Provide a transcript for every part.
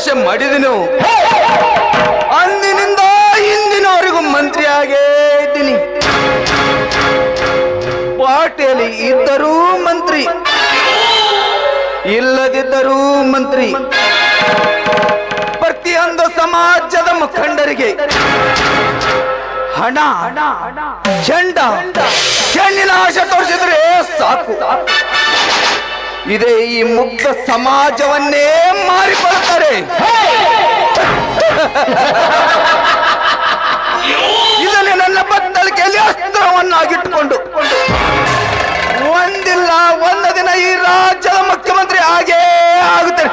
ಪ್ರವೇಶ ಮಾಡಿದೆನು. ಅಂದಿನಿಂದ ಇಂದಿನವರೆಗೂ ಮಂತ್ರಿಯಾಗೇ ಇದ್ದೀನಿ. ಪಾಟೇಲಿ ಇದ್ದರೂ ಮಂತ್ರಿ, ಇಲ್ಲದಿದ್ದರೂ ಮಂತ್ರಿ. ಪ್ರತಿಯೊಂದು ಸಮಾಜದ ಮುಖಂಡರಿಗೆ ಹಣ, ಚಂಡ, ಹೆಣ್ಣಿನ ಆಶೆ ತೋರಿಸಿದ್ರೆ ಸಾಕು, ಇದೇ ಈ ಮುಗ್ಧ ಸಮಾಜವನ್ನೇ ಮಾರಿಕೊಳ್ತಾರೆ. ಇದನ್ನೇ ನನ್ನ ಬತ್ತಳಿಕೆಯಲ್ಲಿ ಅಸ್ತ್ರವನ್ನಾಗಿಟ್ಟುಕೊಂಡು ಒಂದಿಲ್ಲ ಒಂದು ದಿನ ಈ ರಾಜ್ಯದ ಮುಖ್ಯಮಂತ್ರಿ ಆಗೇ ಆಗುತ್ತಾರೆ.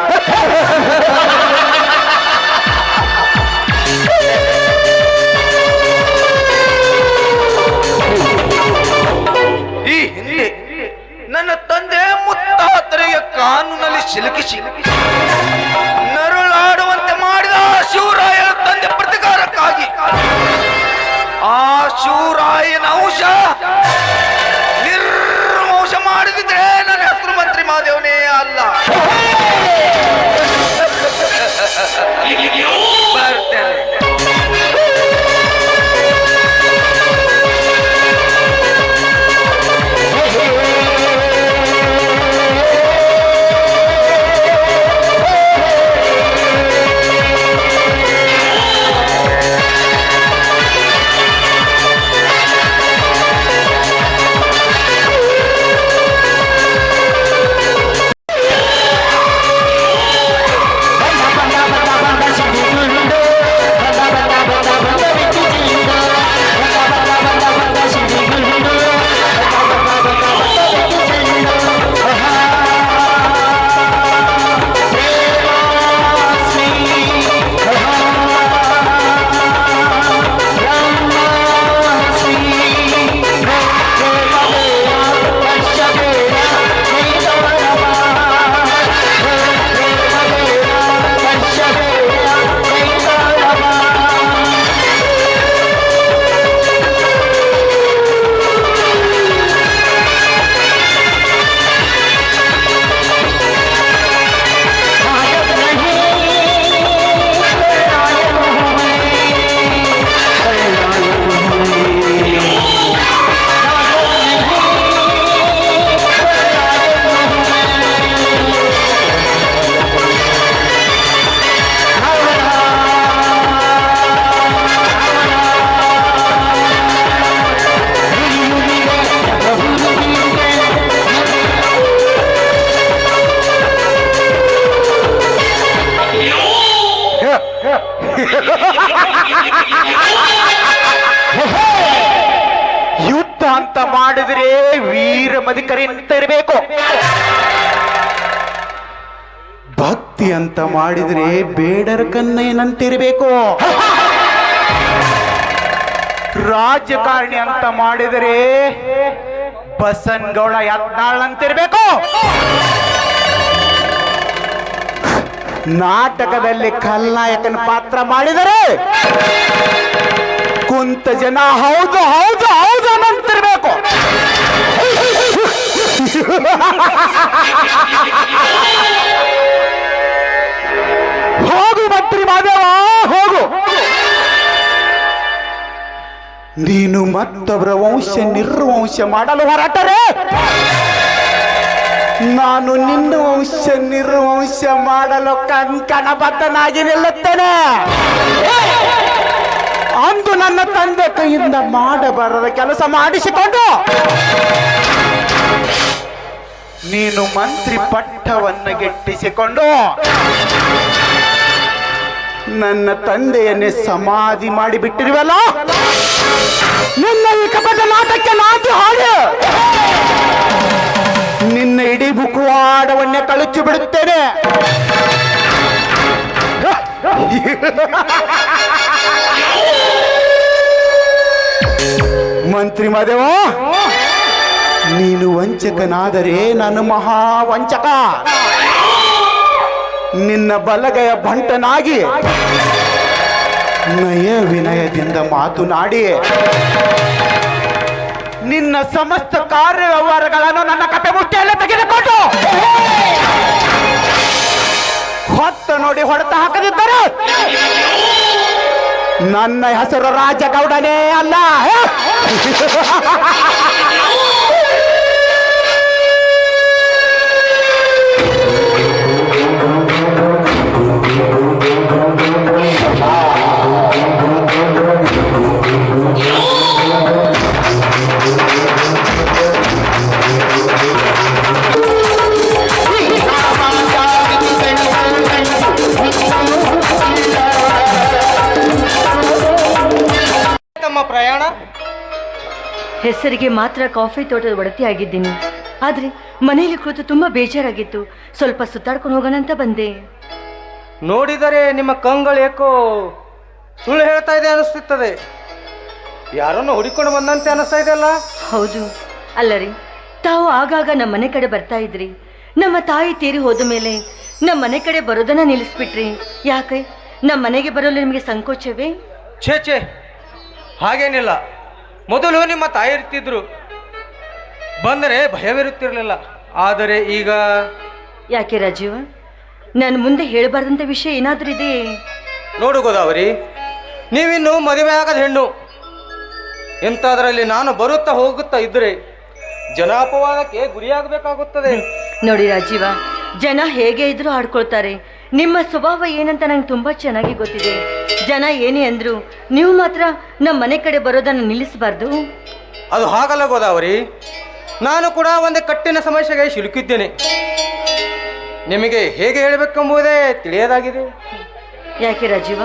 ಈ ಹಿಂದೆ ನನ್ನ ತಂದೆ ಮುತ್ತಾತರಿಗೆ ಕಾನೂನಲ್ಲಿ ಸಿಲುಕಿಸಿ ನರುಳಾಡುವಂತೆ ಮಾಡಿದ ಶಿವರಾಯನ ತಂದೆ ಪ್ರತಿಕಾರಕ್ಕಾಗಿ ಆ ಶಿವರಾಯನ ಅಂಶ ನಿರ್ವಂಶ ಮಾಡಿದ್ರೆ ನನ್ನ ಹೆಸರು ಮಂತ್ರಿ ಮಾದೇವನೇ ಅಲ್ಲ. ಬರ್ತೇನೆ. ಯುದ್ಧ ಅಂತ ಮಾಡಿದ್ರೆ ವೀರ ಮದಿಕರಿ ಅಂತ ಇರಬೇಕು. ಭಕ್ತಿ ಅಂತ ಮಾಡಿದ್ರೆ ಬೇಡರ ಕನ್ನಯ್ಯನಂತಿರಬೇಕು. ರಾಜಕಾರಣಿ ಅಂತ ಮಾಡಿದರೆ ಬಸನಗೌಡ ಯತ್ನಾಳ್ ಅಂತಿರ್ಬೇಕು. ನಾಟಕದಲ್ಲಿ ಖಲ್ನಾಯಕನ ಪಾತ್ರ ಮಾಡಿದರೆ ಕುಂತ ಜನ ಹೌದು ಹೌದು ಹೌದು ಅಂತಿರ್ಬೇಕು. ಹೋಗು ಮಂತ್ರಿ ಮಾದೇವ ಹೋಗು. ನೀನು ಮತ್ತೊಬ್ಬರ ವಂಶ ನಿರ್ವಂಶ ಮಾಡಲು ಹೊರಟರೆ ನಾನು ನಿನ್ನ ವಂಶ ನಿರ್ವಂಶ ಮಾಡಲು ಕಂಕಣಬದ್ಧನಾಗಿ ನಿಲ್ಲುತ್ತೇನೆ. ಅಂದು ನನ್ನ ತಂದೆ ಕೈಯಿಂದ ಮಾಡಬಾರದ ಕೆಲಸ ಮಾಡಿಸಿಕೊಂಡು ನೀನು ಮಂತ್ರಿ ಪಟ್ಟವನ್ನು ಗೆಟ್ಟಿಸಿಕೊಂಡು ನನ್ನ ತಂದೆಯನ್ನೇ ಸಮಾಧಿ ಮಾಡಿಬಿಟ್ಟಿರುವಲ್ಲ. ನಿನ್ನ ಈ ಕಪಟ ನಾಟಕ ನಾಟಿ ಹಾಡು ನಿನ್ನ ಇಡೀ ಮುಖವಾಡವನ್ನೇ ಕಳಚಿ ಬಿಡುತ್ತೇನೆ. ಮಂತ್ರಿ ಮಾದೇವ, ನೀನು ವಂಚಕನಾದರೆ ನಾನು ಮಹಾ ವಂಚಕ. ನಿನ್ನ ಬಲಗೈಯ ಬಂಟನಾಗಿ ನಯ ವಿನಯದಿಂದ ಮಾತನಾಡಿ ನಿನ್ನ ಸಮಸ್ತ ಕಾರ್ಯ ವ್ಯವಹಾರಗಳನ್ನು ನನ್ನ ಕತೆ ಮುಟ್ಟಿಯಲ್ಲಿ ತೆಗೆದುಕೊಂಡು ಹೊತ್ತ ನೋಡಿ ಹೊಡೆತ ಹಾಕದಿದ್ದರೆ ನನ್ನ ಹೆಸರು ರಾಜಗೌಡನೇ ಅಲ್ಲ. ಪ್ರಯಾಣ ಹೆಸರಿಗೆ ಮಾತ್ರ ಕಾಫಿ ತೋಟದ ಒಡತಿಯಾಗಿದ್ದೀನಿ. ಆದರೆ ಮನೆಯಲ್ಲಿ ಕೂತು ತುಂಬ ಬೇಜಾರಾಗಿತ್ತು. ಸ್ವಲ್ಪ ಸುತ್ತಾಡ್ಕೊಂಡು ಹೋಗೋಣ ಅಂತ ಬಂದೆ. ನೋಡಿದರೆ ನಿಮ್ಮ ಕಂಗಳು ಏಕೋ ಸುಳ್ಳು ಹೇಳ್ತಾ ಇದೆ ಅನಿಸ್ತದೆ. ಯಾರನ್ನು ಹುಡುಕೊಂಡು ಬಂದಂತೆ ಅನಿಸ್ತಾ ಇದೆ ಅಲ್ಲ? ಹೌದು. ಅಲ್ಲ ರೀ, ತಾವು ಆಗಾಗ ನಮ್ಮ ಮನೆ ಕಡೆ ಬರ್ತಾ ಇದ್ರಿ. ನಮ್ಮ ತಾಯಿ ತೀರಿ ಹೋದ ಮೇಲೆ ನಮ್ಮ ಮನೆ ಕಡೆ ಬರೋದನ್ನ ನಿಲ್ಲಿಸ್ಬಿಟ್ರಿ. ಯಾಕೆ? ನಮ್ಮ ಮನೆಗೆ ಬರಲು ನಿಮಗೆ ಸಂಕೋಚವೇ? ಛೇ, ಹಾಗೇನಿಲ್ಲ. ಮೊದಲು ನಿಮ್ಮ ತಾಯಿ ಇರ್ತಿದ್ರು, ಬಂದರೆ ಭಯವಿರುತ್ತಿರಲಿಲ್ಲ. ಆದರೆ ಈಗ ಯಾಕೆ ರಾಜೀವ, ನಾನು ಮುಂದೆ ಹೇಳಬಾರ್ದಂಥ ವಿಷಯ ಏನಾದರೂ ಇದೆ? ನೋಡು ಗೋದಾವರಿ, ನೀವಿನ್ನು ಮದುವೆ ಆಗದ ಹೆಣ್ಣು. ಎಂತಾದ್ರಲ್ಲಿ ನಾನು ಬರುತ್ತಾ ಹೋಗುತ್ತಾ ಇದ್ದರೆ ಜನಾಪವಾದಕ್ಕೆ ಗುರಿಯಾಗಬೇಕಾಗುತ್ತದೆ. ನೋಡಿ ರಾಜೀವ, ಜನ ಹೇಗೆ ಇದ್ರೂ ಆಡ್ಕೊಳ್ತಾರೆ. ನಿಮ್ಮ ಸ್ವಭಾವ ಏನಂತ ನಂಗೆ ತುಂಬ ಚೆನ್ನಾಗಿ ಗೊತ್ತಿದೆ. ಜನ ಏನೇ ಅಂದ್ರು ನೀವು ಮಾತ್ರ ನಮ್ಮ ಮನೆ ಕಡೆ ಬರೋದನ್ನು ನಿಲ್ಲಿಸಬಾರ್ದು. ಅದು ಹಾಗಲ್ಲ ಗೋದಾವರಿ, ನಾನು ಕೂಡ ಒಂದು ಕಟ್ಟಿನ ಸಮಸ್ಯೆಗೆ ಸಿಲುಕಿದ್ದೇನೆ. ನಿಮಗೆ ಹೇಗೆ ಹೇಳಬೇಕೆಂಬುದೇ ತಿಳಿಯದಾಗಿದೆ. ಯಾಕೆ ರಾಜೀವ,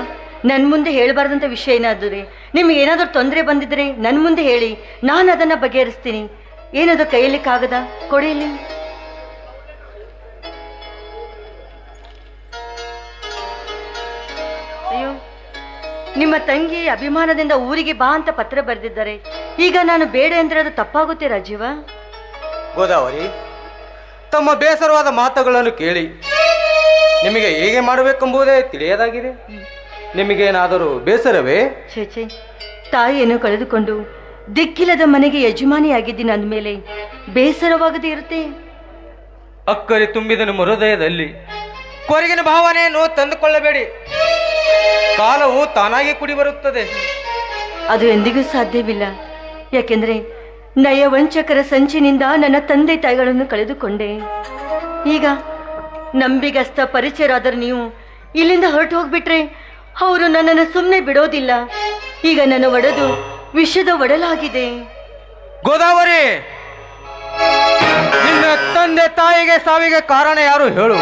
ನನ್ನ ಮುಂದೆ ಹೇಳಬಾರ್ದಂಥ ವಿಷಯ ಏನಾದರೂ ನಿಮಗೆ ಏನಾದರೂ ತೊಂದರೆ ಬಂದಿದ್ರೆ ನನ್ನ ಮುಂದೆ ಹೇಳಿ, ನಾನು ಅದನ್ನು ಬಗೆಹರಿಸ್ತೀನಿ. ಏನದು ಕೈಯಲ್ಲಿ ಕಾಗದ ಕೊಡಿಲಿ. ಅಯ್ಯೋ, ನಿಮ್ಮ ತಂಗಿ ಅಭಿಮಾನದಿಂದ ಊರಿಗೆ ಬಾ ಅಂತ ಪತ್ರ ಬರೆದಿದ್ದಾರೆ. ಈಗ ನಾನು ಬೇಡ ಅಂದ್ರೆ ಅದು ತಪ್ಪಾಗುತ್ತೆ ರಾಜೀವ. ಗೋದಾವರಿ, ತಮ್ಮ ಬೇಸರವಾದ ಮಾತುಗಳನ್ನು ಕೇಳಿ ನಿಮಗೆ ಹೇಗೆ ಮಾಡಬೇಕೆಂಬುದೇ ತಿಳಿಯದಾಗಿದೆ. ನಿಮಗೇನಾದರೂ ಬೇಸರವೇ? ಛೇ, ತಾಯಿಯನ್ನು ಕಳೆದುಕೊಂಡು ದಿಕ್ಕಿಲ್ಲದ ಮನೆಗೆ ಯಜಮಾನಿಯಾಗಿದ್ದೀನಿ ಅಂದಮೇಲೆ ಬೇಸರವಾಗದೇ ಇರುತ್ತೆ? ಅಕ್ಕರಿ ತುಂಬಿದ ನಿಮ್ಮ ಹೃದಯದಲ್ಲಿ ಕೊರಗಿನ ಭಾವನೆಯನ್ನು ತಂದುಕೊಳ್ಳಬೇಡಿ. ಕಾಲವು ತಾನಾಗಿ ಕುಡಿ ಬರುತ್ತದೆ. ಅದು ಎಂದಿಗೂ ಸಾಧ್ಯವಿಲ್ಲ. ಯಾಕೆಂದ್ರೆ ನಯವಂಚಕರ ಸಂಚಿನಿಂದ ನನ್ನ ತಂದೆ ತಾಯಿಗಳನ್ನು ಕಳೆದುಕೊಂಡೆ. ಈಗ ನಂಬಿಗಸ್ತ ಪರಿಚಯರಾದರೂ ನೀವು ಇಲ್ಲಿಂದ ಹೊರಟು ಹೋಗ್ಬಿಟ್ರೆ ಅವರು ನನ್ನನ್ನು ಸುಮ್ಮನೆ ಬಿಡೋದಿಲ್ಲ. ಈಗ ನನ್ನ ಒಡೆದು ವಿಷದ ಒಡಲಾಗಿದೆ. ಗೋದಾವರಿ, ನಿನ್ನ ತಂದೆ ತಾಯಿಗೆ ಸಾವಿಗೆ ಕಾರಣ ಯಾರು ಹೇಳು?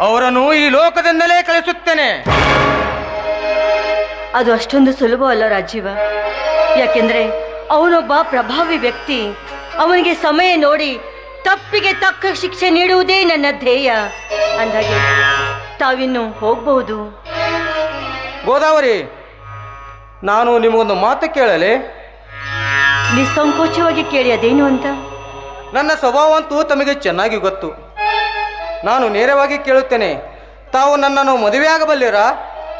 ಅವರನ್ನು ಈ ಲೋಕದಿಂದಲೇ ಕಳಿಸುತ್ತೇನೆ. ಅದು ಅಷ್ಟೊಂದು ಸುಲಭವಲ್ಲ ರಾಜೀವ. ಯಾಕೆಂದ್ರೆ ಅವನೊಬ್ಬ ಪ್ರಭಾವಿ ವ್ಯಕ್ತಿ. ಅವನಿಗೆ ಸಮಯ ನೋಡಿ ತಪ್ಪಿಗೆ ತಕ್ಕ ಶಿಕ್ಷೆ ನೀಡುವುದೇ ನನ್ನ ಧ್ಯೇಯ. ಅಂದಾಗೆ ತಾವಿನ್ನು ಹೋಗಬಹುದು. ಗೋದಾವರಿ, ನಾನು ನಿಮಗೊಂದು ಮಾತು ಕೇಳಲೆ? ನಿಸ್ಸಂಕೋಚವಾಗಿ ಕೇಳಿ, ಅದೇನು ಅಂತ? ನನ್ನ ಸ್ವಭಾವಂತೂ ತಮಗೆ ಚೆನ್ನಾಗಿ ಗೊತ್ತು. ನಾನು ನೇರವಾಗಿ ಕೇಳುತ್ತೇನೆ, ತಾವು ನನ್ನನ್ನು ಮದುವೆಯಾಗಬಲ್ಲಿರಾ?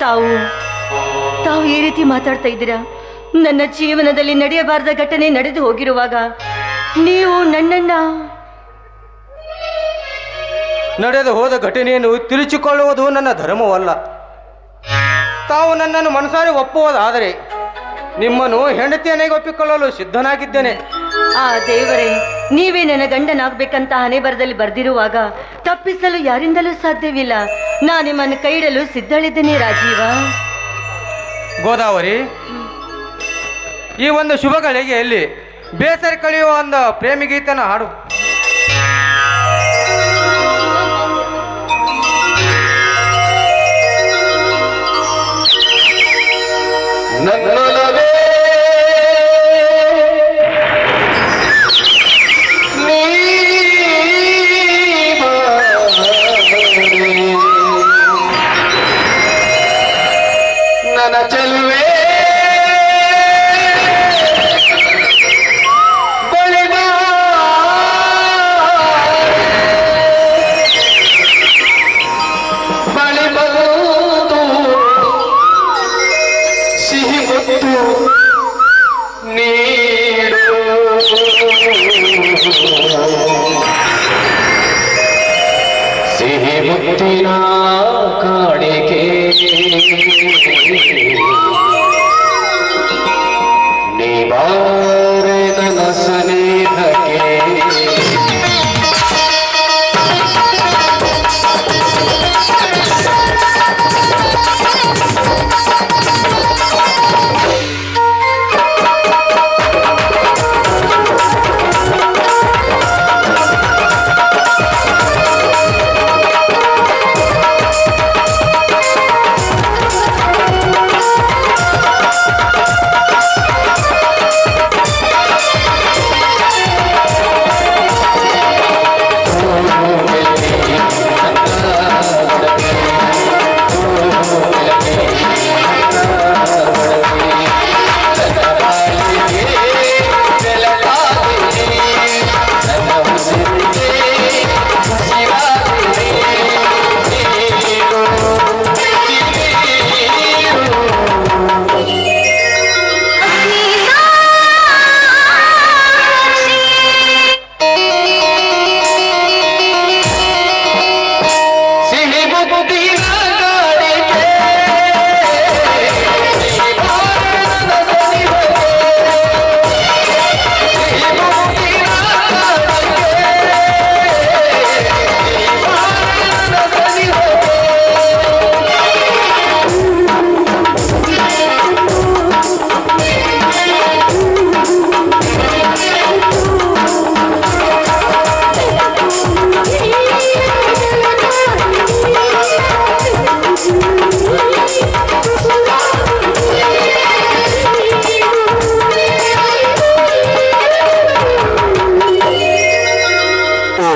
ತಾವು ಈ ರೀತಿ ಮಾತಾಡ್ತಾ ಇದ್ದೀರಾ? ನನ್ನ ಜೀವನದಲ್ಲಿ ನಡೆಯಬಾರದ ಘಟನೆ ನಡೆದು ಹೋಗಿರುವಾಗ ನೀವು ನನ್ನನ್ನ ನಡೆದು ಹೋದ ಘಟನೆಯನ್ನು ತಿರುಚಿಕೊಳ್ಳುವುದು ನನ್ನ ಧರ್ಮವಲ್ಲ. ತಾವು ನನ್ನನ್ನು ಮನಸಾರಿ ಒಪ್ಪುವುದಾದರೆ ನಿಮ್ಮನ್ನು ಹೆಂಡತಿಯನ್ನಾಗಿ ಒಪ್ಪಿಕೊಳ್ಳಲು ಸಿದ್ಧನಾಗಿದ್ದೇನೆ. ಆ ದೇವರೇ, ನೀವೇ ನನ್ನ ಗಂಡನಾಗಬೇಕಂತ ಹಣೆ ಬರದಲ್ಲಿ ಬರೆದಿರುವಾಗ ತಪ್ಪಿಸಲು ಯಾರಿಂದಲೂ ಸಾಧ್ಯವಿಲ್ಲ. ನಾನು ನಿಮ್ಮನ್ನು ಕೈ ಇಡಲು ಸಿದ್ಧಳಿದ್ದೇನೆ ರಾಜೀವ. ಗೋದಾವರಿ, ಈ ಒಂದು ಶುಭ ಗಳಿಗೆಯಲ್ಲಿ ಬೇಸರ ಕಳೆಯುವ ಒಂದು ಪ್ರೇಮಿ ಗೀತೆನ ಹಾಡು. ನನ್ನ ಚೆಲುವೆ ಸಿಹಿ ಮುತ್ತಿನ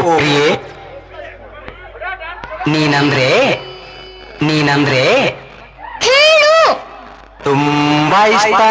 ಪ್ರಿಯೆ, ನೀನಂದ್ರೆ ತುಂಬಾ ಇಷ್ಟ.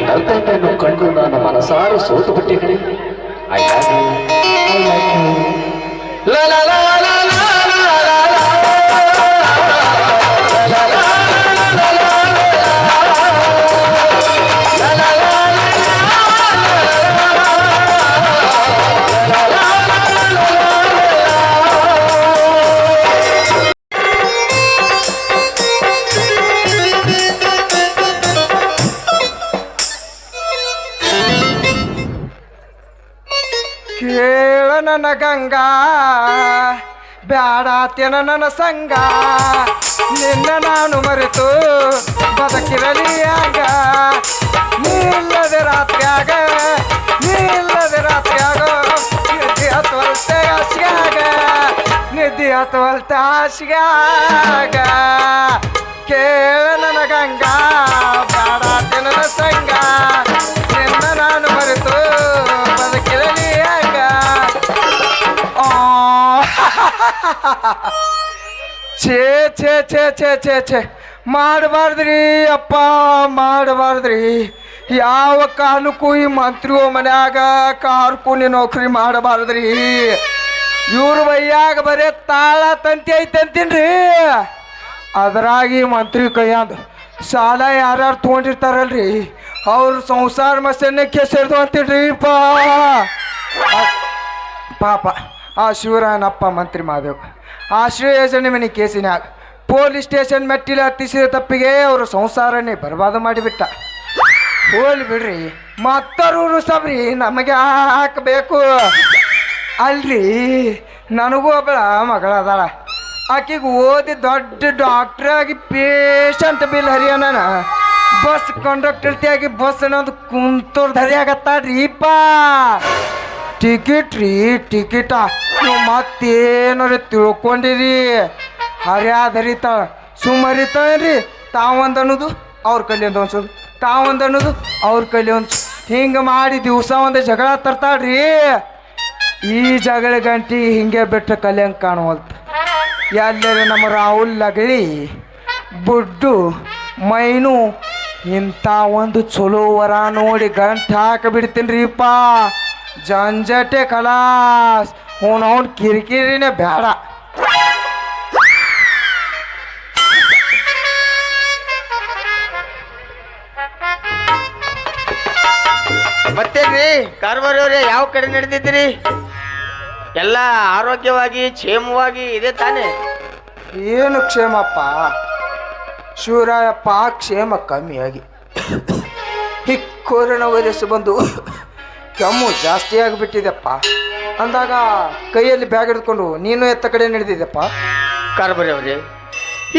ನರ್ತಕನ್ನು ಕಂಡು ನಾನು ಮನಸಾರು ಸೋತು ಬಿಟ್ಟೆ ಕಡೆ. I love you. I like you. La la la la la la la la. La la la la la la la. La la la la ಕೇಳ ನನ್ನ ಗಂಗಾ ಬ್ಯಾಡಾತ್ಯನ ನನ್ನ ಸಂಗ ನಿನ್ನ ನಾನು ಮರೆತು ಬದುಕಿರಲಿ ಆಗ ನೀಲ್ಲದೆ ರಾತ್ರಿಯಾಗ ನಿದ್ದೆ ಹತ್ತುವಲ್ತೆ ಹಾಸಿಗಾಗ ಕೇಳ ನನ್ನ ಗಂಗಾ ಬ್ಯಾಡಾತ್ಯ ನನ್ನ ಸಂಗ ನಿನ್ನ ನಾನು ಮರೆತು ಬದುಕಿರಲಿ ಆಗ. ಛೇ ಛೇ ಛೇ ಛೇ ಛೇ ಛೇ ಮಾಡಬಾರ್ದ್ರಿ ಅಪ್ಪ, ಮಾಡಬಾರ್ದ್ರಿ. ಯಾವ ಕಾಲಕ್ಕೂ ಈ ಮಂತ್ರಿಯೋ ಮನ್ಯಾಗ ಕಾರ್ಕೂನಿ ನೌಕರಿ ಮಾಡಬಾರ್ದ್ರಿ. ಇವ್ರ ಬೈಯಾಗ ಬರೇ ತಾಳ ತಂತಿ ಐತೆ ಅಂತೀನ್ರಿ. ಅದರಾಗಿ ಮಂತ್ರಿ ಕೈಯಾಂದ ಸಾಲ ಯಾರ್ಯಾರು ತೊಗೊಂಡಿರ್ತಾರಲ್ರಿ ಅವ್ರ ಸಂಸಾರ ಮಸನ್ನಕ್ಕೆ ಸೇರ್ದು ಅಂತೀನ್ರಿ ಪಾಪ ಆ ಶಿವರಾಯನಪ್ಪ ಮಂತ್ರಿ ಮಾದೇವ್ ಆಶ್ರಯ ಯೋಜನೆ ಮನೆ ಕೇಸಿನಾಗ ಪೊಲೀಸ್ ಸ್ಟೇಷನ್ ಮೆಟ್ಟಿಲು ಹತ್ತಿಸಿದ ತಪ್ಪಿಗೆ ಅವರು ಸಂಸಾರನೇ ಬರ್ಬಾದ ಮಾಡಿಬಿಟ್ಟ. ಹೋಲಿ ಬಿಡ್ರಿ, ಮತ್ತರೂರು ಸಬ್ರಿ ನಮಗೆ ಹಾಕಬೇಕು ಅಲ್ರಿ. ನನಗೂ ಒಬ್ಬಳ ಮಗಳದಾಳ, ಆಕೆಗೆ ಓದಿ ದೊಡ್ಡ ಡಾಕ್ಟ್ರ್ ಆಗಿ ಪೇಷಂಟ್ ಬಿಲ್ ಹರಿಯೋಣ ಬಸ್ ಕಂಡಕ್ಟರ್ತಿಯಾಗಿ ಬಸ್ ಅನ್ನೋದು ಕುಂತೋರ್ ಧರಿಯಾಗತ್ತಾಡ್ರಿಪ್ಪ. ಟಿಕೆಟ್ ರೀ ಟಿಕೆಟ ನೀವು ಮತ್ತೇನಾರ ತಿಳ್ಕೊಂಡಿರಿ. ಹರಿಯಾದ ಹರಿತಾಳ ಸುಮ್ಮರಿತಾಳ್ರಿ. ತಾವೊಂದು ಅನ್ನೋದು ಅವ್ರ ಕೈಲಿ ಒಂದು ಅನ್ಸೋದು, ತಾವೊಂದು ಅನ್ನೋದು ಅವ್ರ ಕೈಲಿ ಒಂದು, ಹಿಂಗೆ ಮಾಡಿ ದಿವಸ ಒಂದು ಜಗಳ ತರ್ತಾಳ್ರಿ. ಈ ಜಗಳ ಗಂಟಿ ಹಿಂಗೆ ಬಿಟ್ಟು ಕಲಿಯಂಗೆ ಕಾಣುವಲ್ತು. ಎಲ್ಲರೂ ನಮ್ಮ ರಾಹುಲ್ ಲಗಳಿ ಬುಡ್ಡು ಮೈನು ಇಂಥ ಒಂದು ಚಲೋ ವರ ನೋಡಿ ಗಂಟು ಹಾಕಿಬಿಡ್ತೀನಿ ರೀಪ್ಪ. ಜಂಜಟೆ ಕಲಾಸ್ ಅವ್ನು ಕಿರಿಕಿರಿನೇ ಬೇಡ. ಮತ್ತೇನ್ರಿ ಕಾರ್ಬಾರವ್ರೆ, ಯಾವ ಕಡೆ ನಡೆದಿದ್ದೀರಿ? ಎಲ್ಲ ಆರೋಗ್ಯವಾಗಿ ಕ್ಷೇಮವಾಗಿ ಇದೆ ತಾನೇ? ಏನು ಕ್ಷೇಮಪ್ಪ ಶಿವರಾಯಪ್ಪ, ಕ್ಷೇಮ ಕಮ್ಮಿಯಾಗಿ ಈ ಕೊರೋನಾ ವೈರಸ್ ಬಂದು ಕೆಮ್ಮು ಜಾಸ್ತಿ ಆಗಿಬಿಟ್ಟಿದೆಪ್ಪ. ಅಂದಾಗ ಕೈಯಲ್ಲಿ ಬ್ಯಾಗ್ ಹಿಡ್ಕೊಂಡು ನೀನು ಎತ್ತ ಕಡೆ ನಡೆದಿದ್ದೆಪ್ಪ. ಕಾರ್ಬಾರವ್ರೆ,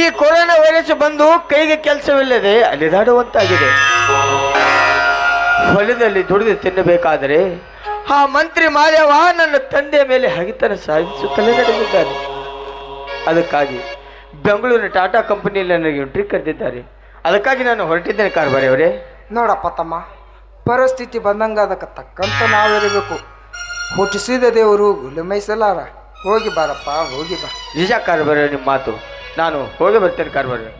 ಈ ಕೊರೋನಾ ವೈರಸ್ ಬಂದು ಕೈಗೆ ಕೆಲಸವಿಲ್ಲದೆ ಅಲಿದಾಡುವಂತಾಗಿದೆ. ಹೊಲದಲ್ಲಿ ದುಡಿದು ತಿನ್ನಬೇಕಾದರೆ ಆ ಮಂತ್ರಿ ಮಾದೇವ ನನ್ನ ತಂದೆಯ ಮೇಲೆ ಹಗಿತನ ಸಾಧಿಸುತ್ತಲೇ ನಡೆದಿದ್ದಾನೆ. ಅದಕ್ಕಾಗಿ ಬೆಂಗಳೂರಿನ ಟಾಟಾ ಕಂಪನಿಯಲ್ಲಿ ನನಗೆ ಎಂಟ್ರಿ ಕರೆದಿದ್ದಾರೆ. ಅದಕ್ಕಾಗಿ ನಾನು ಹೊರಟಿದ್ದೇನೆ ಕಾರ್ಬಾರವರೇ. ನೋಡಪ್ಪ ತಮ್ಮ, ಪರಿಸ್ಥಿತಿ ಬಂದಂಗೆ ಅದಕ್ಕೆ ತಕ್ಕಂತ ನಾವಿರಬೇಕು. ಹುಟ್ಟಿಸಿದ ದೇವರು ಗುಲಮೈಸಲಾರ. ಹೋಗಿ ಬಾರಪ್ಪ, ಹೋಗಿ ಬಾ. ನಿಜ ಕಾರ್ಬಾರ, ನಿಮ್ಮ ಮಾತು. ನಾನು ಹೋಗಿ ಬರ್ತೇನೆ ಕಾರ್ಬಾರ.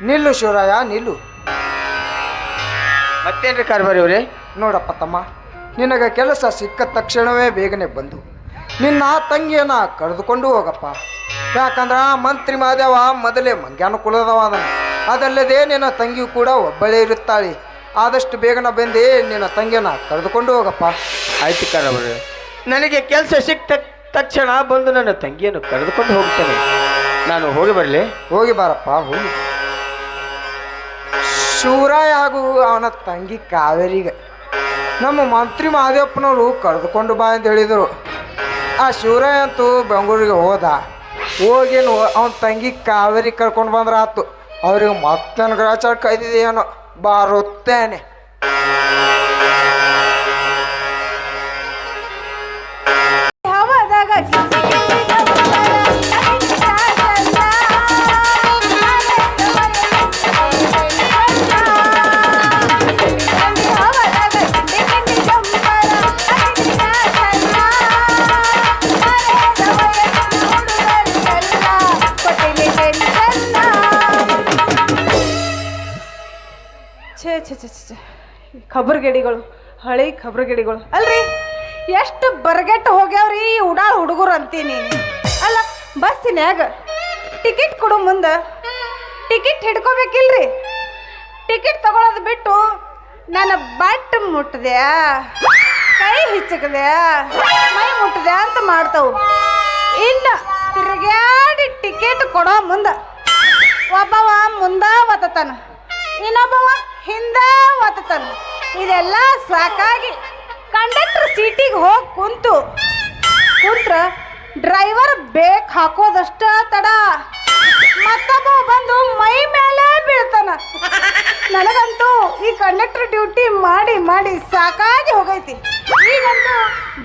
ನಿಲ್ಲು ಶಿವರಾಯ, ನಿಲ್ಲು. ಮತ್ತೇನ್ರಿ ಕಾರ್ಬಾರವರೇ? ನೋಡಪ್ಪ ತಮ್ಮ, ನಿನಗೆ ಕೆಲಸ ಸಿಕ್ಕ ತಕ್ಷಣವೇ ಬೇಗನೆ ಬಂದು ನಿನ್ನ ತಂಗಿಯನ್ನ ಕರೆದುಕೊಂಡು ಹೋಗಪ್ಪ. ಯಾಕಂದ್ರೆ ಮಂತ್ರಿ ಮಾದೇವ ಮೊದಲೇ ಮಂಗ್ಯಾನ ಕುಲದವ ಅದನ್ನು. ಅದಲ್ಲದೆ ನಿನ್ನ ತಂಗಿಯು ಕೂಡ ಒಬ್ಬಳೇ ಇರುತ್ತಾಳೆ. ಆದಷ್ಟು ಬೇಗನೆ ಬಂದು ನಿನ್ನ ತಂಗಿಯನ್ನ ಕರೆದುಕೊಂಡು ಹೋಗಪ್ಪ. ಆಯ್ತು ಕಾರ್ಬಾರ, ನನಗೆ ಕೆಲಸ ಸಿಕ್ಕ ತಕ್ಷಣ ಬಂದು ನನ್ನ ತಂಗಿಯನ್ನು ಕರೆದುಕೊಂಡು ಹೋಗ್ತೇನೆ. ನಾನು ಹೋಗಿ ಬರಲಿ? ಹೋಗಿ ಬಾರಪ್ಪ, ಹೋಗಿ. ಶಿವರಾಯ ಹಾಗೂ ಅವನ ತಂಗಿ ಕಾವೇರಿಗೆ ನಮ್ಮ ಮಂತ್ರಿ ಮಹಾದೇವಪ್ಪನವರು ಕರೆದುಕೊಂಡು ಬಾ ಅಂತ ಹೇಳಿದರು. ಆ ಶಿವರಾಯ ಅಂತೂ ಬೆಂಗಳೂರಿಗೆ ಹೋದ. ಹೋಗೇನು ಅವನ ತಂಗಿ ಕಾವೇರಿ ಕರ್ಕೊಂಡು ಬಂದ್ರೆ ಆತು. ಅವ್ರಿಗೆ ಮತ್ತೆ ಗ್ರಾಚಾರ ಕೈದಿದೆಯೇನೋ, ಬಾರುತ್ತೇನೆ. ಖಬರ್ಗೇಡಿಗಳು, ಹಳೆ ಖಬರ್ಗೇಡಿಗಳು ಅಲ್ರಿ. ಎಷ್ಟು ಬರಗೆಟ್ಟು ಹೋಗ್ಯಾವ್ರಿ ಈ ಉಡಾಳ ಹುಡುಗರು ಅಂತೀನಿ. ಅಲ್ಲ, ಬಸ್ಸಿನ್ಯಾಗ ಟಿಕೆಟ್ ಕೊಡೋ ಮುಂದೆ ಟಿಕೆಟ್ ಹಿಡ್ಕೋಬೇಕಿಲ್ರಿ. ಟಿಕೆಟ್ ತಗೊಳೋದು ಬಿಟ್ಟು ನನ್ನ ಬಟ್ ಮುಟ್ಟದೆ, ಕೈ ಹಿಚ್ಚಕದೆ, ಮೈ ಮುಟ್ಟದೆ ಅಂತ ಮಾಡ್ತಾವು. ಇನ್ನು ತಿರುಗಾಡಿ ಟಿಕೆಟ್ ಕೊಡೋ ಮುಂದೆ ಒಬ್ಬವ ಮುಂದ ಒತ್ತತಾನ, ಇನ್ನೊಬ್ಬವ ಹಿಂದ ಒತ್ತತಾನ. ಇದೆಲ್ಲ ಸಾಕಾಗಿ ಕಂಡಕ್ಟರ್ ಸೀಟಿಗೆ ಹೋಗಿ ಕುಂತ್ರ ಡ್ರೈವರ್ ಬೇಕ್ ಹಾಕೋದಷ್ಟ ತಡ, ಮತ್ತೊಬ್ಬ ಬಂದು ಮೈ ಮೇಲೆ ಬೀಳ್ತಾನ. ನನಗಂತೂ ಈ ಕಂಡಕ್ಟರ್ ಡ್ಯೂಟಿ ಮಾಡಿ ಮಾಡಿ ಸಾಕಾಗಿ ಹೋಗೈತಿ. ಈಗಂತೂ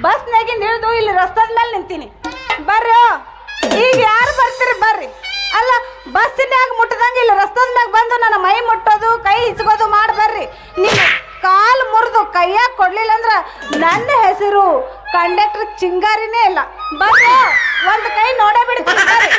ಬಸ್ನಾಗಿಂದ ಇಳಿದು ಇಲ್ಲಿ ರಸ್ತದ ಮೇಲೆ ನಿಂತೀನಿ. ಬರ್ರಿ, ಈಗ ಯಾರು ಬರ್ತೀರಿ ಬರ್ರಿ. ಅಲ್ಲ, ಬಸ್ಸಿನ್ಯಾಗ ಮುಟ್ಟದಂಗೆ ಇಲ್ಲಿ ರಸ್ತದ ಮ್ಯಾಗ ಬಂದು ನನ್ನ ಮೈ ಮುಟ್ಟೋದು, ಕೈ ಹಿಚ್ಕೋದು ಮಾಡಿ ಬರ್ರಿ. ನಿಮ್ಮ ಕಾಲು ಮುರಿದು ಕೈಯಾಗ ಕೊಡ್ಲಿಲ್ಲ ಅಂದ್ರೆ ನನ್ನ ಹೆಸರು ಕಂಡಕ್ಟರ್ ಚಿಂಗಾರಿನೇ ಇಲ್ಲ. ಬರ್ರಿ, ಒಂದು ಕೈ ನೋಡೇ ಬಿಡ್ತೀನಿ ಬರ್ರಿ.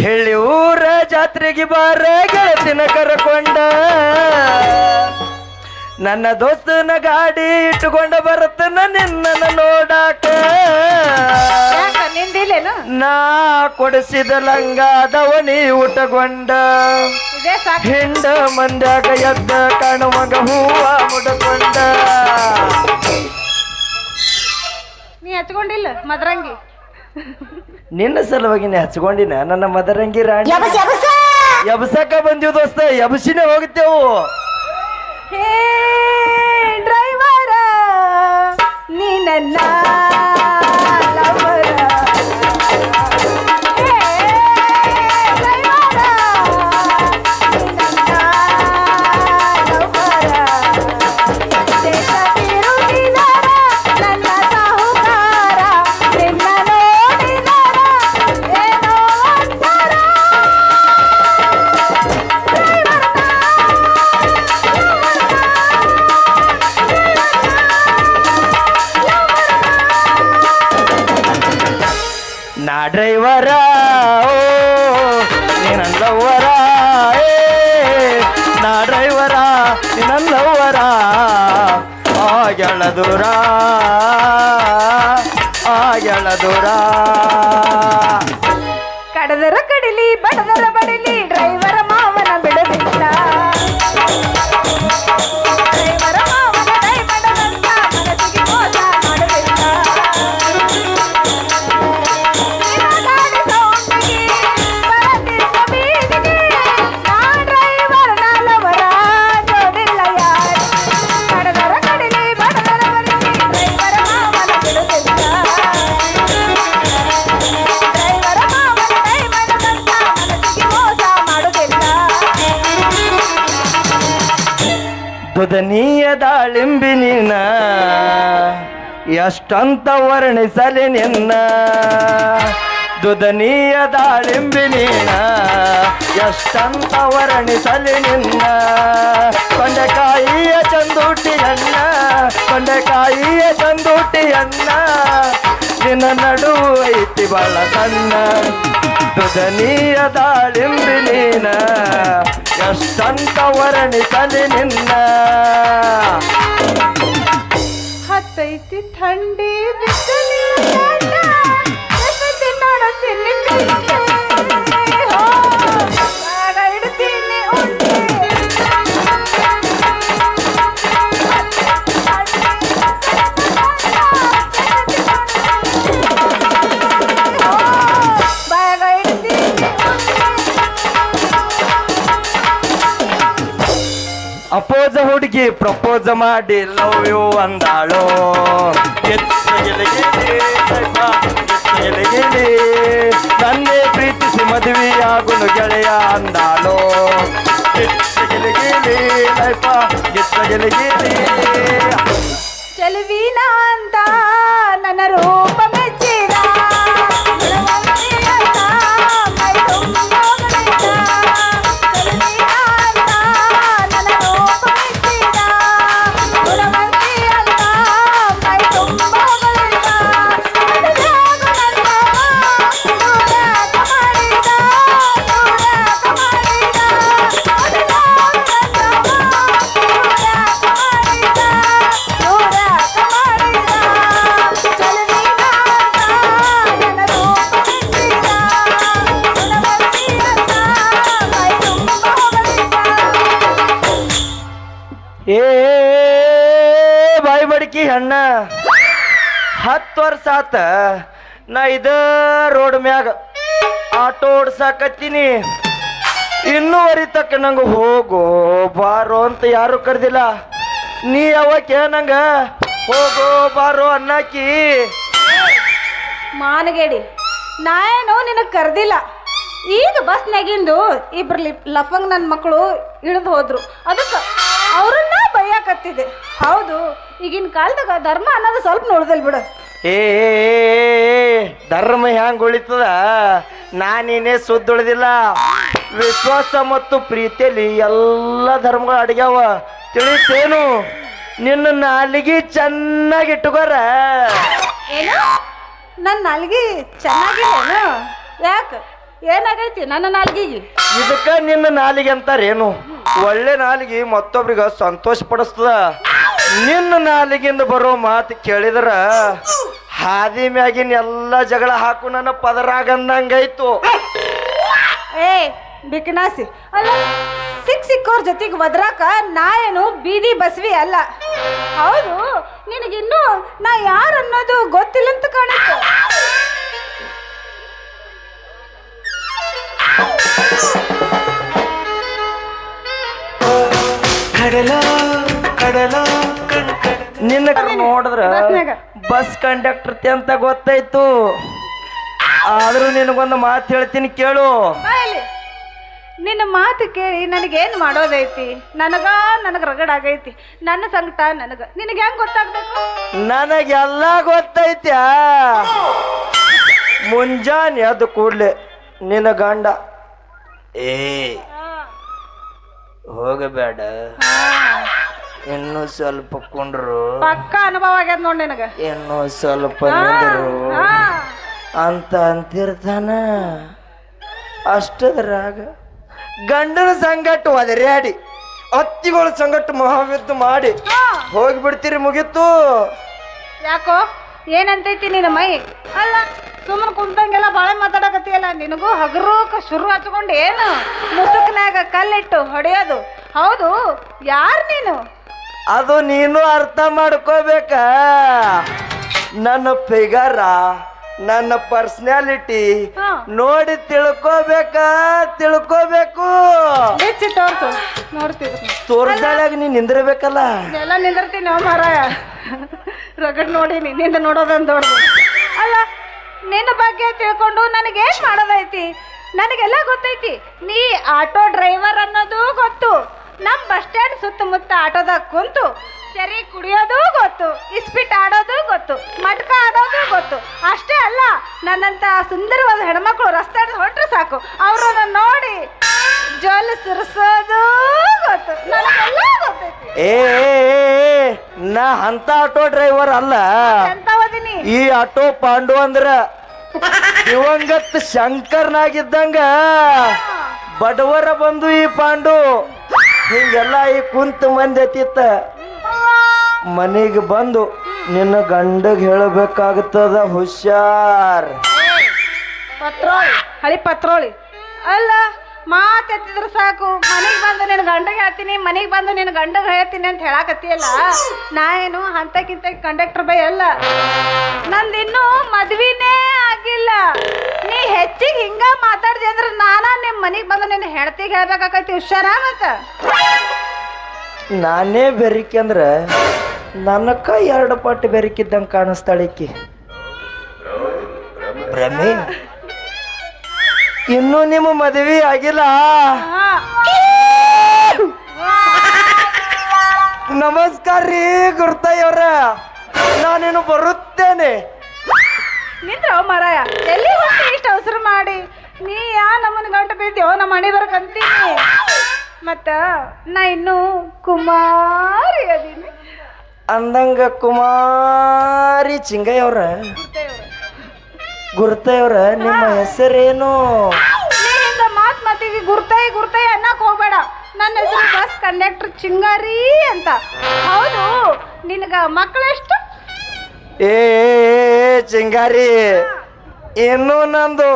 ಹೇಳಿ ಊರ ಜಾತ್ರೆಗೆ ಬಾರ ಗೆಳತಿನ ಕರಕೊಂಡ ನನ್ನ ದೋಸ್ತನ ಗಾಡಿ ಇಟ್ಟುಕೊಂಡ ಬರುತ್ತನ ನಿನ್ನ ನೋಡಾಕ ನಿಂದಿಲ್ಲೇನು ನಾ ಕೊಡಿಸಿದ ಲಂಗ ದವನಿ ಊಟಗೊಂಡ ಇದೇ ಸಾಕು ಹಿಂಡ ಮಂದ್ಯಾಗ ಎದ್ದ ಕಾಣುವಾಗ ಹೂವ ಮುಡಕೊಂಡ ನೀ ಹಚ್ಕೊಂಡಿಲ್ಲ ಮದ್ರಂಗಿ ನಿನ್ನ ಸಲುವಾಗಿನೇ ಹಚ್ಕೊಂಡಿನ ನನ್ನ ಮದರಂಗಿ ರಾಣಿ ಎಬ್ಸಕ ಬಂದೀವಿ ದೋಸ್ತ ಎಬ್ಸಿನೇ ಹೋಗ್ತೇವು ಹೇ ಡ್ರೈವರ ನೀ ನನ್ನ ಲವರ. ಹೇ ಡ್ರೈವರ, ನೀ ನನ್ನ ಲವರ. ದೇಶ ತಿರುಗಿದರ ನನ್ನ ಸಾಹುಕಾರ, ನಿನ್ನ ನೋಡಿದರ ಏನೋ ಅಂತರ. ನಾ ಡ್ರೈವರ ಓ ನೀನಲ್ಲವರ ನಾ ಡ್ರೈವರ ನೀನಲ್ಲವರ ಆಗೆಳ ದೂರ ಆಗೆಳ ದೂರ ಕಡದರ ಕಡಿಲಿ ಬಡದರ ಬಡಿಲಿ ಡ್ರೈವರ ಮಾವನ ಬಿಡಲಿಲ್ಲ. ಡ್ರೈವರ ಮಾವನ ದೈವದಂತ ಮನಸ್ಸಿಗೆ ಮೋಸ ಮಾಡಲಿಲ್ಲ. ನಿನ್ನ ಗಾಡಿ ಸೌಂಡಿಗೆ ಬರದಿದ್ದ ಬೀದಿಗೆ ನಾ ಡ್ರೈವರ್ ನಾಲವರ ಜೋಡಿಲ್ಲ ಯಾರು. ಕಡದರ ಕಡಿಲಿ ಬಡದರ ಬಡಿಲಿ ಡ್ರೈವರ ಮಾವನ ಬಿಡಲಿಲ್ಲ. ಡ್ರೈವರ ಮಾವನ ದೈವದಂತ ಮನಸ್ಸಿಗೆ ಮೋಸ ಮಾಡುವುದಿಲ್ಲ. ದುದನೀಯ ದಾಳಿಂಬಿ ನೀನ ಎಷ್ಟಂತ ವರ್ಣಿಸಲಿ ನಿನ್ನ ದುದನೀಯ ದಾಳಿಂಬಿ ನೀನ ಎಷ್ಟಂತ ವರ್ಣಿಸಲಿ ನಿನ್ನ ಕೊಂಡೆಕಾಯಿಯ ಚಂದುಟಿಯನ್ನ ಕೊಂಡೆಕಾಯಿಯ ಚಂದುಟಿಯನ್ನ ನಿನ್ನ ನಡುವು ಐತಿ ಬಾಳ ಸಣ್ಣ ದುದನೀಯ ದಾಳಿಂಬಿ ನೀನ ಎಷ್ಟಂತ ವರ್ಣಿಸಲಿ ನಿನ್ನ ಹತ್ತೈತಿ ಥಂಡಿ ಬಿಸಿಲಿನ ಕಾಟ, ಎಸೆತಿ ನೋಡು ತಿನ್ನಿ ತಿನ್ನಿ. ಹೋ, ಆಗ ಇಡ್ತೀನಿ ಉಂಡೆ. ಹೋ, ಬಾಯಾಗ ಇಡ್ತೀನಿ ಅಪೋಸ ಹುಡುಗಿ ಪ್ರಪೋಸ್ ಮಾಡಿ ಲವ್ ಯು ಅಂದಾಳು ನನ್ನೇ ಪ್ರೀತಿಸಿ ಮದುವೆಯಾಗುನು ಗೆಳೆಯ ಅಂದಾಳು ಲೈಫ ಗೆಲಿಗಿಲಿ ಚೆಲುವಿನ ಅಂತ ನನ್ನ ರೂಪ ಮೆಚ್ಚಿದ ಗುಣವಂತಿ ಅಂತ ಮೈ ತುಂಬ ಹೊಗಳಿದ. ಚೆಲುವಿನ ಅಂತ ನನ್ನ ರೂಪ ಮೆಚ್ಚಿದ ಗುಣವಂತಿ ಅಂತ ಮೈ ತುಂಬ ಹೊಗಳಿದ. ನಡೆದಾಗ ನನ್ನವ ನೂರಾಕ ಮಾಡಿದ, ನೂರಾಕ ಮಾಡಿದ. ನಡೆದಾಗ ನನ್ನವ ನೂರಾಕ ಮಾಡಿದ, ನೂರಾಕ ಮಾಡಿದ. ಚೆಲುವಿನ ಅಂತ ನನ್ನ ರೂಪ ಮೆಚ್ಚಿದ ಗುಣವಂತಿ ಅಂತ ಮೈ ತುಂಬ ಹೊಗಳಿದ. ಏ ಬಾಯಿ ಬಡ್ಕಿ ಅಣ್ಣ 10 ವರ್ಷ ಆತ ನಾ ಇದ ರೋಡ್ ಮ್ಯಾಗ ಆಟೋ ಓಡ್ಸಾಕತ್ತೀನಿ ಇನ್ನೂವರೆ ತಕ್ಕ ನಂಗೆ ಹೋಗೋ ಬಾರೋ ಅಂತ ಯಾರು ಕರೆದಿಲ್ಲ ನೀ ಯಾವಕ್ಕೆ ನಂಗ ಹೋಗೋ ಬಾರೋ ಅನ್ನಕಿ ಮಾನಗೇಡಿ ನಾ ಏನು ನಿನಗೆ ಕರೆದಿಲ್ಲ. ಈಗ ಬಸ್ನಾಗಿಂದು ಇಬ್ರು ಲಫಂಗ್ ನನ್ನ ಮಕ್ಕಳು ಇಳಿದು ಹೋದ್ರು, ಅದಕ್ಕೆ ಅವ್ರನ್ನ ಬೈಯಾಕತ್ತಿದೆ. ಹೌದು, ಈಗಿನ ಕಾಲದಾಗ ಧರ್ಮ ಅನ್ನೋದು ಸ್ವಲ್ಪ ನೋಡ್ದಲ್ ಬಿಡು. ಏ ಧರ್ಮ ಹ್ಯಾಂಗ ಉಳಿತದ ನಾನೇನೇ ಸುದ್ದ ಉಳಿದಿಲ್ಲ. ವಿಶ್ವಾಸ ಮತ್ತು ಪ್ರೀತಿಯಲ್ಲಿ ಎಲ್ಲ ಧರ್ಮಗಳು ಅಡಿಗ್ಯಾವ ತಿಳಿತೇನು. ನಿನ್ನ ನಾಲಿಗೆ ಚೆನ್ನಾಗಿ ಇಟ್ಟುಕೋರ. ಏನು ನನ್ನ ನಾಲ್ಗಿ ಚೆನ್ನಾಗಿಲ್ಲೇನು? ಯಾಕೆ ಏನಾಗೈತಿ ನನ್ನ ನಾಲ್ಗಿಗೆ? ಇದಕ್ಕ ನಿನ್ನ ನಾಲಿಗೆ ಅಂತಾರೇನು? ಒಳ್ಳೆ ನಾಲಿಗೆ ಮತ್ತೊಬ್ರಿಗೆ ಸಂತೋಷ ಪಡಿಸ್ತದ. ನಿನ್ನ ನಾಲಿಗಿಂದ ಬರೋ ಮಾತು ಕೇಳಿದ್ರ ಹಾದಿ ಮ್ಯಾಗಿನ ಎಲ್ಲ ಜಗಳ ಹಾಕು ನನ್ನ ಪದರಾಗಂದಂಗಾಯ್ತು. ಏ ಬಿಕನಾಸಿ, ಅಲ್ಲ ಸಿಕ್ಕೋರ್ ಜೊತೆಗೆ ಒದ್ರಾಕ ನಾ ಏನು ಬೀದಿ ಬಸ್ವಿ ಅಲ್ಲ. ಹೌದು, ನಿನಗಿನ್ನೂ ನಾ ಯಾರು ಅನ್ನೋದು ಗೊತ್ತಿಲ್ಲ ಅಂತ ಕಾಣುತ್ತೆ. ನಿನ್ನ ನೋಡಿದ್ರ ಬಸ್ನ್ಯಾಗ. ಬಸ್ ಕಂಡಕ್ಟರ್ ಅಂತ ಗೊತ್ತಾಯ್ತು. ಆದ್ರೂ ನಿನಗೊಂದು ಮಾತು ಹೇಳ್ತೀನಿ ಕೇಳು. ಬಾಯಲ್ಲಿ ನಿನ್ನ ಮಾತು ಕೇಳಿ ನನಗೇನು ಮಾಡೋದೈತಿ? ನನಗ ರಗಡಾಗೈತಿ. ನನ್ನ ಸಂಕಟ ನಿನಗೆ ಹೆಂಗ್ ಗೊತ್ತಾಗ್ಬೇಕು? ನನಗೆಲ್ಲ ಗೊತ್ತೈತ್ಯಾ. ಮುಂಜಾನೆ ಅದು ಕೂಡ್ಲೆ ನಿನ್ನ ಗಂಡ ಏ ಹೋಗಬೇಡ, ಇನ್ನೂ ಸ್ವಲ್ಪ ಕುಂಡ್ರು, ಪಕ್ಕ ಅನುಭವ ಆಗ್ಯದ ನೋಡಿ ನಿನಗ. ಇನ್ನೂ ಸ್ವಲ್ಪ ನಿಂದ್ರು ಅಂತ ಅಂತಿರ್ತಾನ. ಅಷ್ಟದ್ರಾಗ ಗಂಡನ ಸಂಗಟ್ಟು ಒದರ್ಯಾಡಿ ಅತ್ತಿಗಳ ಸಂಗಟ್ಟು ಮಹಾಯುದ್ಧ ಮಾಡಿ ಹೋಗ್ಬಿಡ್ತೀರಿ, ಮುಗೀತು. ಯಾಕೋ ಏನಂತೈತಿ ನಿನ್ನ ಮೈ? ಅಲ್ಲ ಸುಮ್ಮನೆ ಕುಂತಂಗೆಲ್ಲ ಬಾಳೆ ಮಾತಾಡಕತ್ತಿಯಲ್ಲ. ನಿನಗೂ ಹಗರೂಕ ಶುರು ಹಚ್ಕೊಂಡು ಏನು ಮುಸುಕ್ನಾಗ ಕಲ್ಲಿಟ್ಟು ಹೊಡೆಯೋದು? ಹೌದು, ಯಾರು ನೀನು? ಅದು ನೀನು ಅರ್ಥ ಮಾಡ್ಕೋಬೇಕ. ನನ್ನ ಫಿಗರ, ನನ್ನ ಪರ್ಸನಾಲಿಟಿ ನೋಡಿ ತಿಳ್ಕೋಬೇಕು. ಹೆಚ್ಚಿ ತೋರ್ಸು, ನೋಡ್ತಿದ್ರು. ತೋರ್ಸಾಳಾಗ ನೀನ್ ನಿಂದಿರ್ಬೇಕಲ್ಲ. ಎಲ್ಲ ನಿಂದಿರ್ತೀನಿ ಮಾರಾಯ. ರಗಡ್ ನೋಡೀನಿ, ನಿಂದ ನೋಡೋದಂತ ದೊಡ್ಡದು. ಅಲ್ಲ ನಿನ್ನ ಬಗ್ಗೆ ತಿಳ್ಕೊಂಡು ನನಗೇನ್ ಮಾಡೋದೈತಿ? ನನಗೆಲ್ಲ ಗೊತ್ತೈತಿ. ನೀ ಆಟೋ ಡ್ರೈವರ್ ಅನ್ನೋದು ಗೊತ್ತು. ನಮ್ಮ ಬಸ್ ಸ್ಟ್ಯಾಂಡ್ ಸುತ್ತಮುತ್ತ ಆಟೋದಾಗ ಕುಂತು ಸರಿ ಕುಡಿಯೋದು ಗೊತ್ತು, ಇಸ್ಪಿಟ್ ಆಡೋದು ಗೊತ್ತು, ಮಟ್ಕ ಆಡೋದು ಗೊತ್ತು. ಅಷ್ಟೇ ಅಲ್ಲ, ನನ್ನಂತ ಸುಂದರವಾದ ಹೆಣ್ಮಕ್ಳು ರಸ್ತೆ ಹೊಂಟ್ರೆ ಸಾಕು, ಅವ್ರನ್ನ ನೋಡಿ ಜೋಲ್ ಸುರಿಸೋದು ಗೊತ್ತು. ನನಗೆಲ್ಲ ಗೊತ್ತೈತಿ. ನಾ ಅಂತ ಆಟೋ ಡ್ರೈವರ್ ಅಲ್ಲ. ಎಂತ ಓದಿನಿ? ಈ ಆಟೋ ಪಾಂಡು ಅಂದ್ರ ದಿವಂಗತ್ ಶಂಕರ್ನಾಗಿದ್ದಂಗ ಬಡವರ ಬಂದು ಈ ಪಾಂಡು ಹಿಂಗೆಲ್ಲ ಈ ಕುಂತ ಮಂದಿ ಅತಿತ್ತ ಮನೆಗೆ ಬಂದು ನಿನ್ನ ಗಂಡಗ್ ಹೇಳಬೇಕಾಗುತ್ತದ, ಹುಷಾರ್. ಪತ್ರೋಳಿ, ಹಳಿ ಪತ್ರೋಳಿ. ಅಲ್ಲ ಮಾತೆತ್ತಿದ್ರು ಸಾಕು, ಮನೆಗೆ ಬಂದು ನಿನ್ನ ಗಂಡಗೆ ಹೇಳ್ತೀನಿ, ಮನೆಗೆ ಬಂದು ನಿನ್ನ ಗಂಡಗೆ ಹೇಳ್ತೀನಿ ಅಂತ ಹೇಳಾಕತ್ತಿಯಲ್ಲ. ನಾ ಏನು ಅಂತಕ್ಕಿಂತ ಕಂಡಕ್ಟರ್ ಬೈ ಅಲ್ಲ. ನಂದಿನ್ನೂ ಮದ್ವಿನೇ ಆಗಿಲ್ಲ. ನೀ ಹೆಚ್ಚಿಗೆ ಹಿಂಗ ಮಾತಾಡ್ದಿ ಅಂದ್ರೆ ನಿಮ್ಮ ಮನೆಗೆ ಬಂದು ನಿನ್ನ ಹೆಣ್ತಿಗೆ ಹೇಳ್ಬೇಕಾಕೈತಿ. ಹುಷಾರ ಮತ್ತ. ನಾನೇ ಬೆರಿಕೆ ಅಂದ್ರ ನನಕ 2 ಪಟ್ಟು ಬೆರಿಕಿದ್ದಂಗೆ ಕಾಣಿಸ್ತಾಳಿಕ್ಕಿ. ಭ್ರಮೆ. ಇನ್ನೂ ನಿಮ್ಮ ಮದುವೆ ಆಗಿಲ್ಲ? ನಮಸ್ಕಾರ ರೀ ಗುರ್ತಾಯವ್ರ, ನಾನೇನು ಬರುತ್ತೇನೆ. ನಿಂದ್ರ ಮಾರಾಯ, ಎಲ್ಲಿ ಹೋಗ್ತಿ ಇಷ್ಟು ಅವಸರ ಮಾಡಿ? ನೀ ಯಾ ನಮ್ಮನ್ನ ಗಂಟು ಬೀಳ್ತೀವೋ ನಮ್ಮ ಮನೆ ಬರಕಂತೀನಿ. ಮತ್ತ ನಾ ಇನ್ನು ಕುಮಾರಿ ಅದೀನಿ ಅಂದಂಗ ಕುಮಾರಿ ಚಿಂಗಯ್ಯವ್ರ, ಗುರ್ತಯ್ಯವ್ರ, ನಿಮ್ಮ ಹೆಸರೇನು? ನೀ ಹಿಂಗ ಮಾತಿಗೆ ಗುರ್ತಾಯಿ ಅನ್ನಕ್ ಹೋಗ್ಬೇಡ. ನನ್ನ ಹೆಸರು ಬಸ್ ಕಂಡಕ್ಟರ್ ಚಿಂಗಾರಿ ಅಂತ. ಹೌದು, ನಿನಗ ಮಕ್ಕಳೆಷ್ಟು? ಏ ಚಿಂಗಾರಿ, ಇನ್ನೂ ನಂದು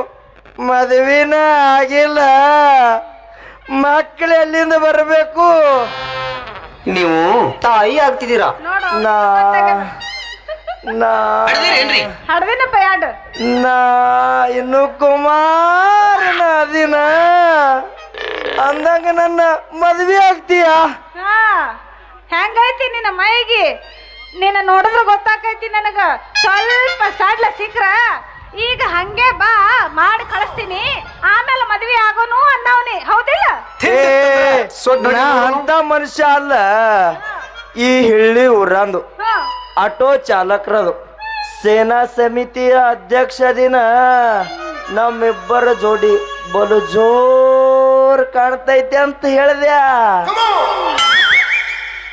ಮದುವೆನ ಆಗಿಲ್ಲ. ಮಕ್ಕಳು ಎಲ್ಲಿಂದ ಬರಬೇಕು? ನೀವು ತಾಯಿ ಆಗ್ತಿದ್ದೀರಾ? ನೋಡು ಹಡ್ದಿನಪ್ಪ ಯಾಡ್. ನಾ ಇನ್ನು ಕುಮಾರನ ಅದಿನ ಅಂದಂಗ ನನ್ನ ಮದ್ವೆ ಆಗ್ತೀಯಾ? ಹಾ, ಹೆಂಗೈತಿ ನಿನ್ನ ಮೈಗಿ? ನಿನ್ನ ನೋಡಿದ್ರೆ ಗೊತ್ತಾಕೈತಿ ನನಗ. ಸ್ವಲ್ಪ ಸಡ್ಲ ಸಿಕ್ರ ಈಗ ಹಂಗೆ ಬಾ ಮಾಡಿ ಕಳಿಸ್ತೀನಿ, ಆಮೇಲೆ ಮದ್ವೆ ಆಗೋನು ಅನ್ನವನಿ. ಹೌದಿಲ್ಲ? ನಾ ಅಂತ ಮನುಷ್ಯ ಅಲ್ಲ. ಈ ಹಳ್ಳಿ ಊರಂದು ಆಟೋ ಚಾಲಕರದು ಸೇನಾ ಸಮಿತಿಯ ಅಧ್ಯಕ್ಷ ದಿನ ನಮ್ಮಿಬ್ಬರ ಜೋಡಿ ಬಲು ಜೋರ್ ಕಾಣ್ತೈತೆ ಅಂತ ಹೇಳ್ದ್ಯಾ.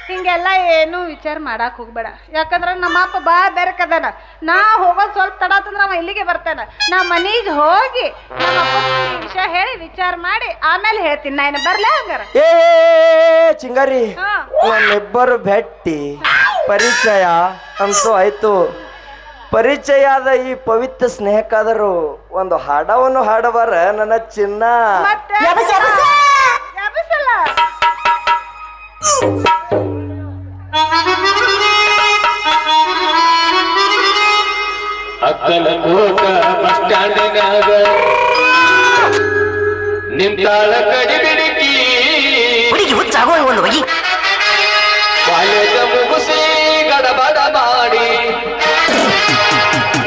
ಹಿಂಗೆಲ್ಲ ಏನು ವಿಚಾರ ಮಾಡಕ್ ಹೋಗ್ಬೇಡ. ಯಾಕಂದ್ರೆ ನಮ್ಮ ಅಪ್ಪ ಬಾ ಬೆರಕದಾನ. ನಾ ಹೋಗೋದು ಸ್ವಲ್ಪ ತಡ ಆತಂದ್ರೆ ಅವ ಇಲ್ಲಿಗೆ ಬರ್ತಾನ. ನಾ ಮನೆಗೆ ಹೋಗಿ ನಮ್ಮ ಅಪ್ಪ ಈ ವಿಷಯ ಹೇಳಿ ವಿಚಾರ ಮಾಡಿ ಆಮೇಲೆ ಹೇಳ್ತೀನಿ. ನಾ ಏನು ಬರ್ಲಾ ಹಂಗಾರ? ಏ ಚಿಂಗಾರಿ, ಹಾ. ನಮ್ಮಿಬ್ಬರು ಭೇಟಿ ಪರಿಚಯ ಅಂತೂ ಆಯ್ತು. ಪರಿಚಯ ಆದ ಈ ಪವಿತ್ರ ಸ್ನೇಹಕ್ಕಾದರೂ ಒಂದು ಹಾಡವನ್ನು ಹಾಡಬಾರ ನನ್ನ ಚಿನ್ನ. ಮತ್ತೆ ಎಬ್ಬಿಸಲ್ಲ. ಅಕ್ಕನ ಕೋಟ ಬಸ್ ಸ್ಟ್ಯಾಂಡಿನಾಗ ನಿಂತಾಳ ಕಡಿಬಿಡಿಕಿ ಕಾಲೇಜ ಮುಗಿಸಿ ಗಡಬಡ ಮಾಡಿ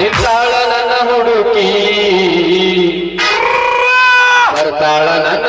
ನಿಂತಾಳ ನನ್ನ ಹುಡುಕಿ ಬರ್ತಾಳ ನನ್ನ